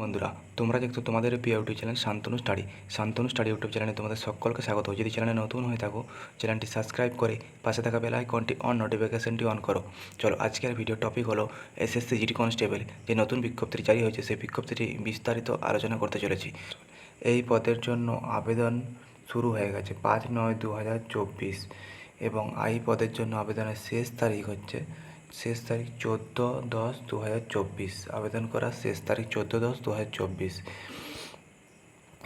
বন্ধুরা, তোমরা দেখছো তোমাদের প্রিয় YouTube channel Shantanu study YouTube চ্যানেলে তোমাদের সকলকে স্বাগত। যদি চ্যানেলে নতুন হয়ে থাকো, চ্যানেলটি সাবস্ক্রাইব করে পাশে থাকা বেল আইকনটি নোটিফিকেশনটি অন করো। চলো, আজকের ভিডিও টপিক হলো এসএসসি জিডি কনস্টেবল যে নতুন বিজ্ঞপ্তি জারি হয়েছে, সেই বিজ্ঞপ্তিটি বিস্তারিত আলোচনা করতে চলেছি। এই পদের জন্য আবেদন শুরু হয়ে গেছে 5/9/2024 এবং এই পদের জন্য আবেদনের শেষ তারিখ 14/10/2024। আবেদন করার শেষ তারিখ 14/10/2024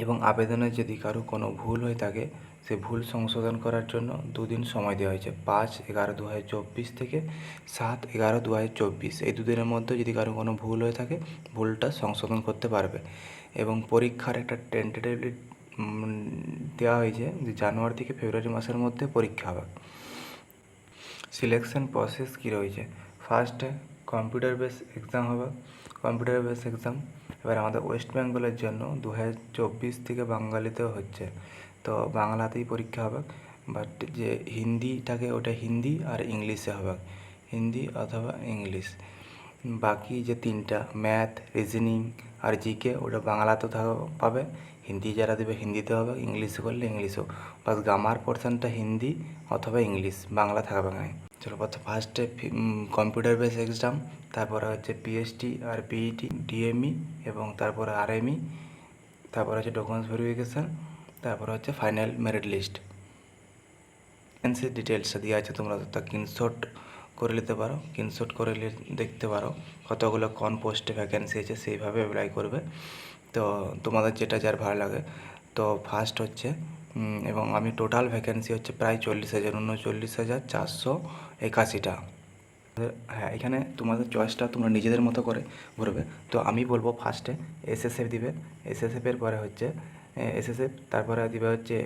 এবং আবেদনে যদি কারো কোনো ভুল হয়ে থাকে, সে ভুল সংশোধন করার জন্য 2 দিন সময় দেওয়া হয়েছে। 5/11/2024 থেকে 7/11/2024 এই 2 দিনের মধ্যে যদি কারো কোনো ভুল হয়ে থাকে, ভুলটা সংশোধন করতে পারবে। এবং পরীক্ষার একটা টেন্টেটিভলি দেওয়া হয়েছে যে জানুয়ারি থেকে ফেব্রুয়ারি মাসের মধ্যে পরীক্ষা হবে। সিলেকশন প্রসেস কী রয়েছে? ফার্স্টে কম্পিউটার বেস এক্সাম হবে। কম্পিউটার বেস এক্সাম এবার আমাদের ওয়েস্ট বেঙ্গলের জন্য 2024 থেকে বাঙালিতেও হচ্ছে, তো বাংলাতেই পরীক্ষা হবে। বাট যে হিন্দিটাকে, ওটা হিন্দি আর ইংলিশে হবে, হিন্দি অথবা ইংলিশ। বাকি যে 3টা ম্যাথ, রিজনিং আর জিকে, ওটা বাংলাতেও পাবে। হিন্দি যারা দেবে হিন্দিতে হবে, ইংলিশে করলে ইংলিশও। বাস গ্রামার পোর্শনটা হিন্দি অথবা ইংলিশ, বাংলা থাকবে না। চলো, ফার্স্টে কম্পিউটার বেস এক্সাম, তারপরে হচ্ছে পিএসটি আর পিইটি, ডিএমই এবং তারপরে আরএমই, তারপরে হচ্ছে ডকুমেন্টস ভেরিফিকেশান, তারপরে হচ্ছে ফাইনাল মেরিট লিস্ট। ভ্যাকেন্সির ডিটেলসটা দেওয়া আছে, তোমরা তা স্ক্রিনশট করে নিতে পারো। স্ক্রিনশট করে দেখতে পারো কতগুলো কোন পোস্টে ভ্যাকেন্সি আছে, সেইভাবে অ্যাপ্লাই করবে। তো তোমাদের যেটা যার ভালো লাগে। তো ফার্স্ট হচ্ছে এবং আমি টোটাল ভ্যাকেন্সি হচ্ছে প্রায় 40,000, 39,481টা। হ্যাঁ, এখানে তোমাদের চয়েসটা তোমরা নিজেদের মতো করে ভরবে। তো আমি বলবো ফার্স্টে এসএসএফ দিবে। এসএসএফের পরে হচ্ছে এসএসএফ, তারপরে দিবে হচ্ছে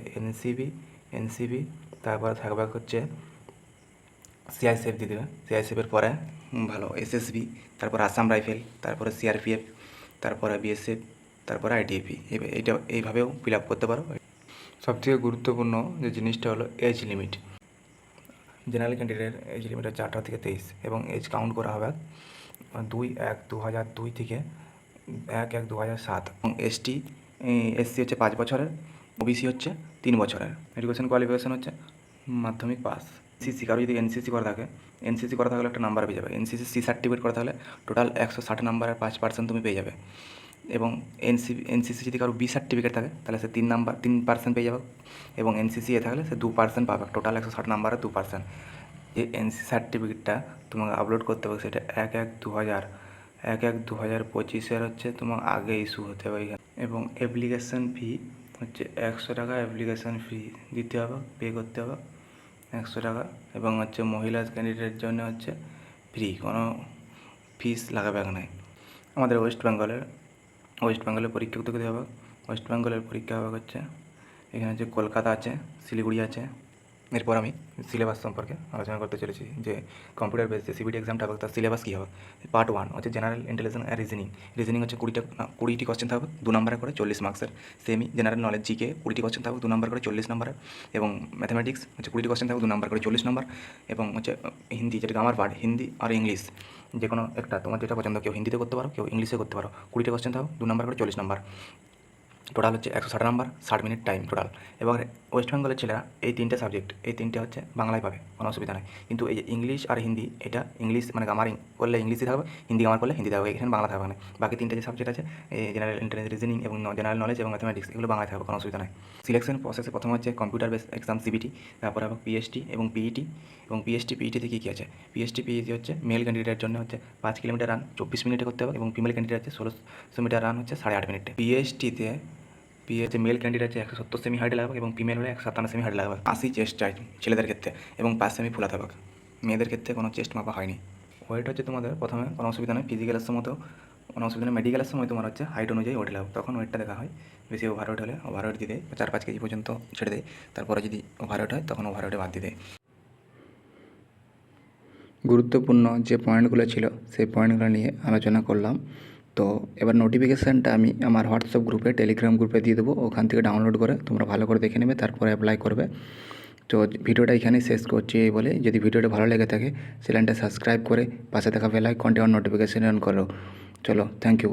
এনসিবি, তারপরে থাকবে হচ্ছে সিআইএসএফ দিয়ে দেবে। সিআইএসএফের পরে ভালো এসএসবি, তারপর আসাম রাইফেল, তারপরে সিআরপিএফ, তারপরে বিএসএফ, তারপরে আইটিএপি। এইটা এইভাবেও ফিল আপ করতে পারো। সবথেকে গুরুত্বপূর্ণ যে জিনিসটা হলো এজ লিমিট। জেনারেল ক্যান্ডিডেটের এজ লিমিট হচ্ছে 18 থেকে 23 এবং এজ কাউন্ট করা হবে 2/1/2002 থেকে 1/1/2007। এবং এসসি হচ্ছে 5 বছরের, ওবিসি হচ্ছে 3 বছরের। এডুকেশন কোয়ালিফিকেশন হচ্ছে মাধ্যমিক পাস। এনসিসি, কারো যদি এনসিসি করা থাকে, এনসিসি করা থাকলে একটা নাম্বার পেয়ে যাবে। এনসিসি সি সার্টিফিকেট করা থাকলে টোটাল 160 নাম্বারের 5% তুমি পেয়ে যাবে। এবং এনসিসি যদি কারো বি সার্টিফিকেট থাকে, তাহলে সে 3% পেয়ে যাবে। এবং এনসিসি এ থাকলে সে 2% পাবে। টোটাল 160 নাম্বারের 2%। যে এনসিসি সার্টিফিকেটটা তোমাকে আপলোড করতে হবে, সেটা 1/1/2025 হচ্ছে তোমার আগে ইস্যু হতে হবে এখানে। এবং অ্যাপ্লিকেশান ফি হচ্ছে 100 টাকা। অ্যাপ্লিকেশান ফি দিতে হবে, পে করতে হবে 100 টাকা। এবং হচ্ছে মহিলা ক্যান্ডিডেটের জন্য হচ্ছে ফ্রি, কোনো ফিস লাগাবে না। আমাদের ওয়েস্ট বেঙ্গলের পরীক্ষা করতে হবে। ওয়েস্ট বেঙ্গলের পরীক্ষা হবে হচ্ছে এখানে হচ্ছে কলকাতা আছে, শিলিগুড়ি আছে। এরপর আমি সিলেবাস সম্পর্কে আলোচনা করতে চলেছি, যে কম্পিউটার বেস যে সিবিটি এক্সামটা হবে তার সিলেবাস কী হবে। পার্ট 1 হচ্ছে জেনারেল ইন্টেলিজেন্স আর রিজনিং হচ্ছে 20টি কোশ্চেন থাকবে 2 নম্বরে করে 40 মার্কসের। সেমি জেনারেল নলেজ জিকে 20টি কোশ্চেন থাকবে 2 নম্বর করে 40 নম্বরের। এবং ম্যাথামেটিক্স হচ্ছে 20টি কোশ্চেন থাকবে 2 নম্বর করে 40 নম্বর। এবং হচ্ছে হিন্দি, যেটা গ্রামার পার্ট, হিন্দি আর ইংলিশ যে কোনো একটা তোমার যেটা পছন্দ, কেউ হিন্দিতে করতে পারো, কেউ ইংলিশে করতে পারো। 20টি কোশ্চেন থাকবে 2 নম্বর করে 40 নম্বর। টোটাল হচ্ছে 160 নাম্বার, 60 মিনিট টাইম টোটাল। এবার ওয়েস্ট বেঙ্গলের ছেলেরা এই 3টে সাবজেক্ট, এই 3টে হচ্ছে বাংলায় পাবে, কোনো অসুবিধা নেই। কিন্তু এই যে ইংলিশ আর হিন্দি, এটা ইংলিশ মানে গ্রামার করলে ইংলিশই থাকবে, হিন্দি গ্রামার করলে হিন্দি থাকবে, এখানে বাংলা থাকবে না। বাকি 3টে যে সাবজেক্ট আছে, এই জেনারেল ইন্টেলিজেন্স, রিজনিং এবং জেনারেল নলেজ এবং ম্যাথামেটিক্স, এগুলো বাংলায় থাকবে, কোনো অসুবিধা নেই। সিলেকশন প্রসেসে প্রথমে হচ্ছে কম্পিউটার বেস এক্সাম সিবিটি, তারপরে হবে পিএসটি এবং পিইটি। এবং পিইটিতে কী কী আছে? পিইটি হচ্ছে মেল ক্যান্ডিডেটের জন্য হচ্ছে 5 কিলোমিটার রান 24 মিনিটে করতে হবে, এবং ফিমেল ক্যান্ডিডেট হচ্ছে 1600 মিটার রান হচ্ছে 8.5 মিনিটে। পিএসটি মেল ক্যান্ডিডেট আছে 170 সেমি হাইটে লাগবে, এবং ফিমেল হলে 157 সেমি হাইটে লাগবে। 80 চেস্ট চাই ছেলেদের ক্ষেত্রে, এবং 5 সেমি ফুলাতে হবে। মেয়েদের ক্ষেত্রে কোনো চেস্ট মাপা হয়নি। ওয়েট হচ্ছে তোমাদের প্রথমে কোনো অসুবিধা নেই, ফিজিক্যালের সময়তেও কোনো অসুবিধা নেই। মেডিকেলের সময় তোমার হচ্ছে হাইট অনুযায়ী ওয়েট লাগবে, তখন ওয়েটটা দেখা হয়। বেশি ওভারওয়েট হলে ওভারওয়েট দিয়ে দেয়, 4-5 কেজি পর্যন্ত ছেড়ে দেয়। তারপরে যদি ওভারওয়েট হয় তখন ওভারওয়েটে বাদ দিয়ে দেয়। গুরুত্বপূর্ণ যে পয়েন্টগুলো ছিল সেই পয়েন্টগুলো নিয়ে আলোচনা করলাম। তো এবার নোটিফিকেশানটা আমি আমার হোয়াটসঅ্যাপ গ্রুপে, টেলিগ্রাম গ্রুপে দিয়ে দেবো, ওখান থেকে ডাউনলোড করে তোমরা ভালো করে দেখে নেবে, তারপরে অ্যাপ্লাই করবে। তো ভিডিওটা এখানেই শেষ করছি এই বলে, যদি ভিডিওটা ভালো লেগে থাকে চ্যানেলটা সাবস্ক্রাইব করে পাশে থাকা বেল আইকনটি নোটিফিকেশান অন করো। চলো, থ্যাংক ইউ।